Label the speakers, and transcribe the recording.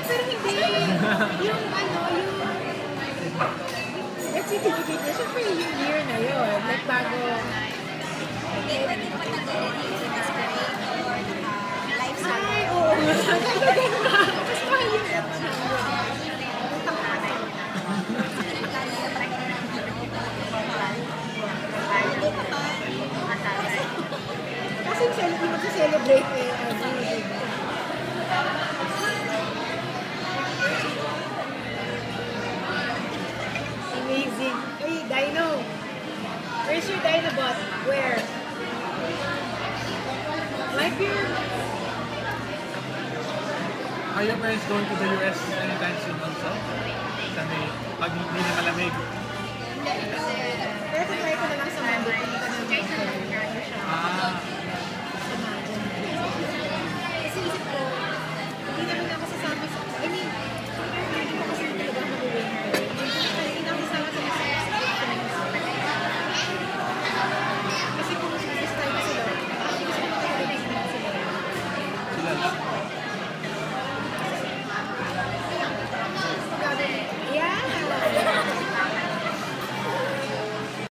Speaker 1: pero hindi. Yung ano, yung... Let's see, tinikit na. Siyempre yung year na yun. Like bago...
Speaker 2: Hindi pa din patagalin yung Masquerade or Lifestyle.
Speaker 1: Ay, oo. Mas mahal yung kasi hindi mag-celebrate eh. Amazing. Hey, Dino. Where's your Dinobot? Where? Like your...
Speaker 3: Are your parents going to the US anytime soon also? Sabi, pag hindi na malamig.
Speaker 1: Pero try ko na lang sa Monday.
Speaker 3: Ah,